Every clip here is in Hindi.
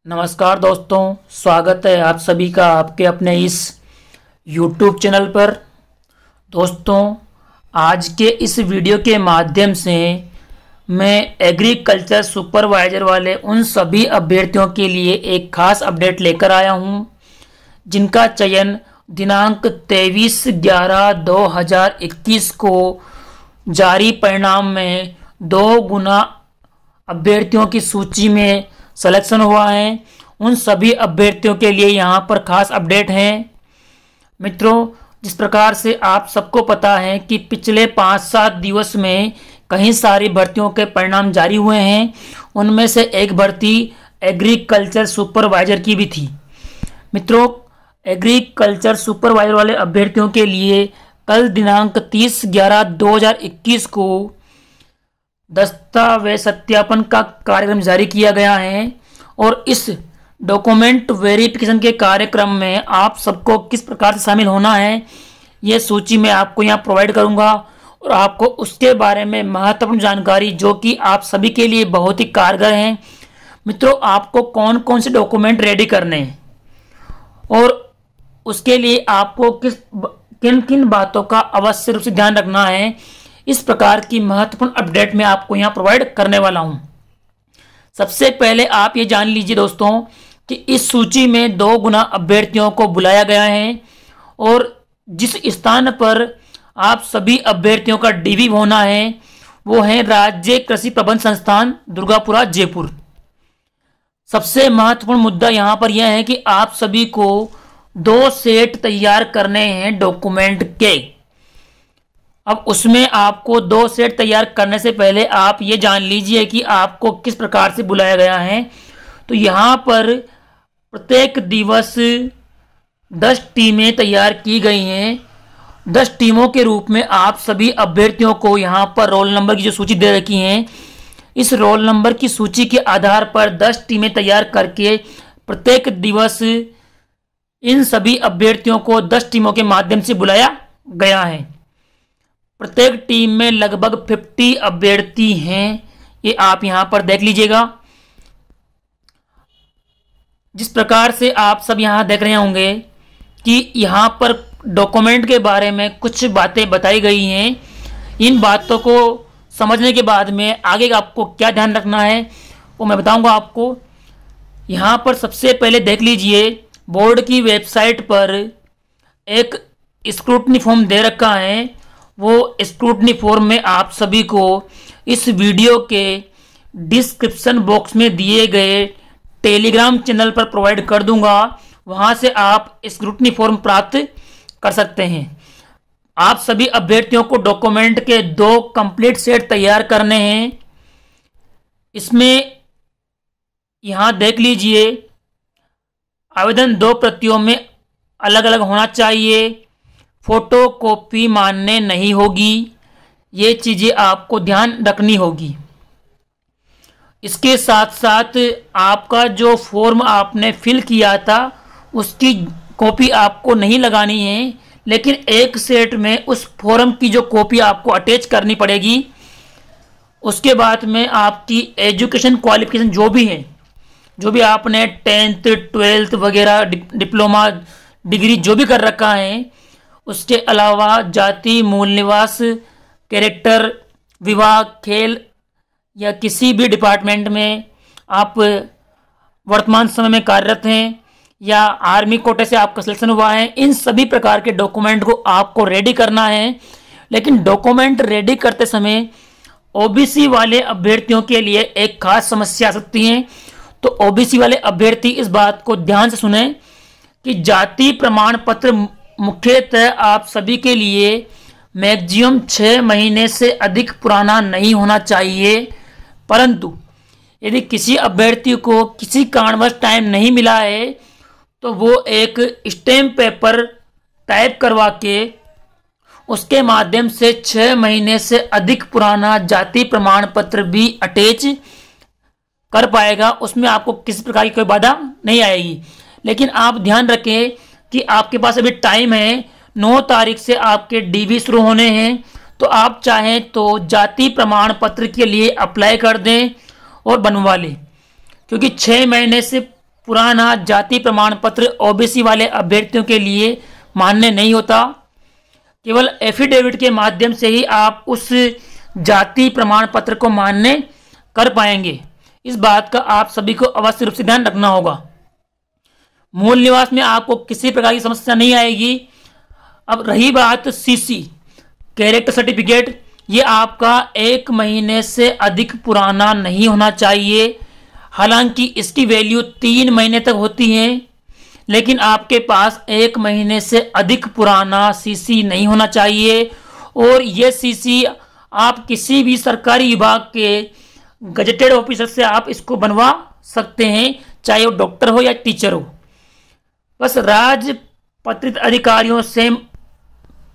नमस्कार दोस्तों, स्वागत है आप सभी का आपके अपने इस YouTube चैनल पर। दोस्तों, आज के इस वीडियो के माध्यम से मैं एग्रीकल्चर सुपरवाइज़र वाले उन सभी अभ्यर्थियों के लिए एक खास अपडेट लेकर आया हूं, जिनका चयन दिनांक 23/11/2021 को जारी परिणाम में 2 गुना अभ्यर्थियों की सूची में सिलेक्शन हुआ है। उन सभी अभ्यर्थियों के लिए यहाँ पर खास अपडेट है। मित्रों, जिस प्रकार से आप सबको पता है कि पिछले 5-7 दिवस में कई सारी भर्तियों के परिणाम जारी हुए हैं, उनमें से एक भर्ती एग्रीकल्चर सुपरवाइज़र की भी थी। मित्रों, एग्रीकल्चर सुपरवाइज़र वाले अभ्यर्थियों के लिए कल दिनांक 30/11/2021 को दस्तावेज सत्यापन का कार्यक्रम जारी किया गया है और इस डॉक्यूमेंट वेरिफिकेशन के कार्यक्रम में आप सबको किस प्रकार से शामिल होना है, ये सूची मैं आपको यहाँ प्रोवाइड करूँगा और आपको उसके बारे में महत्वपूर्ण जानकारी जो कि आप सभी के लिए बहुत ही कारगर हैं। मित्रों, आपको कौन कौन से डॉक्यूमेंट रेडी करने हैं और उसके लिए आपको किन किन बातों का अवश्य रूप से ध्यान रखना है, इस प्रकार की महत्वपूर्ण अपडेट मैं आपको यहाँ प्रोवाइड करने वाला हूँ। सबसे पहले आप ये जान लीजिए दोस्तों कि इस सूची में 2 गुना अभ्यर्थियों को बुलाया गया है और जिस स्थान पर आप सभी अभ्यर्थियों का डीवी होना है वो है राज्य कृषि प्रबंध संस्थान दुर्गापुरा जयपुर। सबसे महत्वपूर्ण मुद्दा यहाँ पर यह है कि आप सभी को 2 सेट तैयार करने हैं डॉक्यूमेंट के। अब उसमें आपको 2 सेट तैयार करने से पहले आप ये जान लीजिए कि आपको किस प्रकार से बुलाया गया है। तो यहाँ पर प्रत्येक दिवस 10 टीमें तैयार की गई हैं। 10 टीमों के रूप में आप सभी अभ्यर्थियों को यहाँ पर रोल नंबर की जो सूची दे रखी है, इस रोल नंबर की सूची के आधार पर 10 टीमें तैयार करके प्रत्येक दिवस इन सभी अभ्यर्थियों को 10 टीमों के माध्यम से बुलाया गया है। प्रत्येक टीम में लगभग 50 अभ्यर्थी हैं, ये आप यहां पर देख लीजिएगा। जिस प्रकार से आप सब यहां देख रहे होंगे कि यहां पर डॉक्यूमेंट के बारे में कुछ बातें बताई गई हैं। इन बातों को समझने के बाद में आगे आपको क्या ध्यान रखना है वो मैं बताऊंगा आपको। यहां पर सबसे पहले देख लीजिए, बोर्ड की वेबसाइट पर एक स्क्रूटनी फॉर्म दे रखा है। वो स्क्रूटनी फॉर्म में आप सभी को इस वीडियो के डिस्क्रिप्शन बॉक्स में दिए गए टेलीग्राम चैनल पर प्रोवाइड कर दूंगा, वहां से आप स्क्रूटनी फॉर्म प्राप्त कर सकते हैं। आप सभी अभ्यर्थियों को डॉक्यूमेंट के 2 कंप्लीट सेट तैयार करने हैं। इसमें यहां देख लीजिए, आवेदन 2 प्रतियों में अलग अलग होना चाहिए, फोटो कॉपी मान्य नहीं होगी, ये चीज़ें आपको ध्यान रखनी होगी। इसके साथ साथ आपका जो फॉर्म आपने फिल किया था उसकी कॉपी आपको नहीं लगानी है, लेकिन एक सेट में उस फॉर्म की जो कॉपी आपको अटैच करनी पड़ेगी। उसके बाद में आपकी एजुकेशन क्वालिफिकेशन जो भी है, जो भी आपने 10th 12th वगैरह डिप्लोमा डिग्री जो भी कर रखा है, उसके अलावा जाति, मूल निवास, कैरेक्टर, विवाह, खेल या किसी भी डिपार्टमेंट में आप वर्तमान समय में कार्यरत हैं या आर्मी कोटे से आपका सिलेक्शन हुआ है, इन सभी प्रकार के डॉक्यूमेंट को आपको रेडी करना है। लेकिन डॉक्यूमेंट रेडी करते समय ओबीसी वाले अभ्यर्थियों के लिए एक खास समस्या आ सकती है। तो ओबीसी वाले अभ्यर्थी इस बात को ध्यान से सुने कि जाति प्रमाण पत्र मुख्यतः आप सभी के लिए मैक्सिमम 6 महीने से अधिक पुराना नहीं होना चाहिए, परंतु यदि किसी अभ्यर्थी को किसी कारणवश टाइम नहीं मिला है तो वो एक स्टैम्प पेपर टाइप करवा के उसके माध्यम से 6 महीने से अधिक पुराना जाति प्रमाण पत्र भी अटैच कर पाएगा। उसमें आपको किसी प्रकार की कोई बाधा नहीं आएगी। लेकिन आप ध्यान रखें कि आपके पास अभी टाइम है, 9 तारीख से आपके डीवी शुरू होने हैं, तो आप चाहें तो जाति प्रमाण पत्र के लिए अप्लाई कर दें और बनवा लें, क्योंकि 6 महीने से पुराना जाति प्रमाण पत्र ओबीसी वाले अभ्यर्थियों के लिए मान्य नहीं होता। केवल एफिडेविट के माध्यम से ही आप उस जाति प्रमाण पत्र को मान्य कर पाएंगे। इस बात का आप सभी को अवश्य रूप से ध्यान रखना होगा। मूल निवास में आपको किसी प्रकार की समस्या नहीं आएगी। अब रही बात सीसी कैरेक्टर सर्टिफिकेट, ये आपका 1 महीने से अधिक पुराना नहीं होना चाहिए। हालांकि इसकी वैल्यू 3 महीने तक होती है, लेकिन आपके पास 1 महीने से अधिक पुराना सीसी नहीं होना चाहिए। और ये सीसी आप किसी भी सरकारी विभाग के गजेटेड ऑफिसर से आप इसको बनवा सकते हैं, चाहे वो डॉक्टर हो या टीचर हो। बस राजपत्रित अधिकारियों से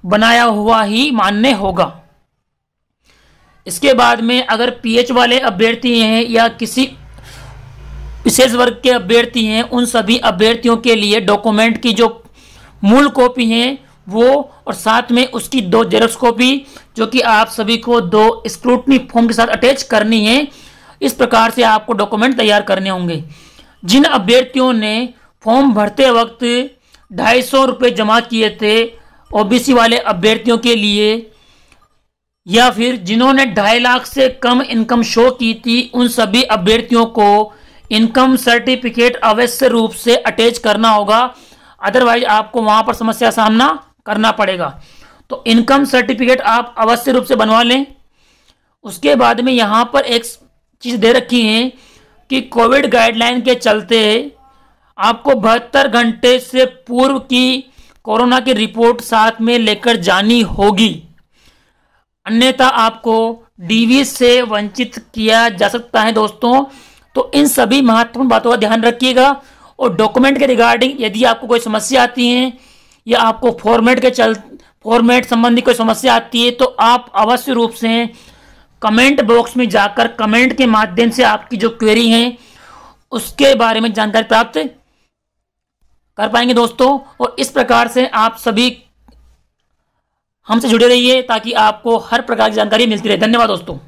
बनाया हुआ ही मान्य होगा। इसके बाद में अगर पीएच वाले अभ्यर्थी हैं या किसी विशेष वर्ग के अभ्यर्थी हैं, उन सभी अभ्यर्थियों के लिए डॉक्यूमेंट की जो मूल कॉपी हैं वो, और साथ में उसकी 2 जेरॉक्स कॉपी, जो कि आप सभी को 2 स्क्रूटनी फॉर्म के साथ अटैच करनी है। इस प्रकार से आपको डॉक्यूमेंट तैयार करने होंगे। जिन अभ्यर्थियों ने फॉर्म भरते वक्त 250 रुपये जमा किए थे ओबीसी वाले अभ्यर्थियों के लिए, या फिर जिन्होंने 2.5 लाख से कम इनकम शो की थी, उन सभी अभ्यर्थियों को इनकम सर्टिफिकेट अवश्य रूप से अटैच करना होगा। अदरवाइज आपको वहां पर समस्या का सामना करना पड़ेगा। तो इनकम सर्टिफिकेट आप अवश्य रूप से बनवा लें। उसके बाद में यहां पर एक चीज दे रखी है कि कोविड गाइडलाइन के चलते आपको 72 घंटे से पूर्व की कोरोना की रिपोर्ट साथ में लेकर जानी होगी, अन्यथा आपको डीवी से वंचित किया जा सकता है दोस्तों। तो इन सभी महत्वपूर्ण बातों का ध्यान रखिएगा। और डॉक्यूमेंट के रिगार्डिंग यदि आपको कोई समस्या आती है या आपको फॉर्मेट संबंधी कोई समस्या आती है, तो आप अवश्य रूप से कमेंट बॉक्स में जाकर कमेंट के माध्यम से आपकी जो क्वेरी है उसके बारे में जानकारी प्राप्त कर पाएंगे दोस्तों। और इस प्रकार से आप सभी हमसे जुड़े रहिए ताकि आपको हर प्रकार की जानकारी मिलती रहे। धन्यवाद दोस्तों।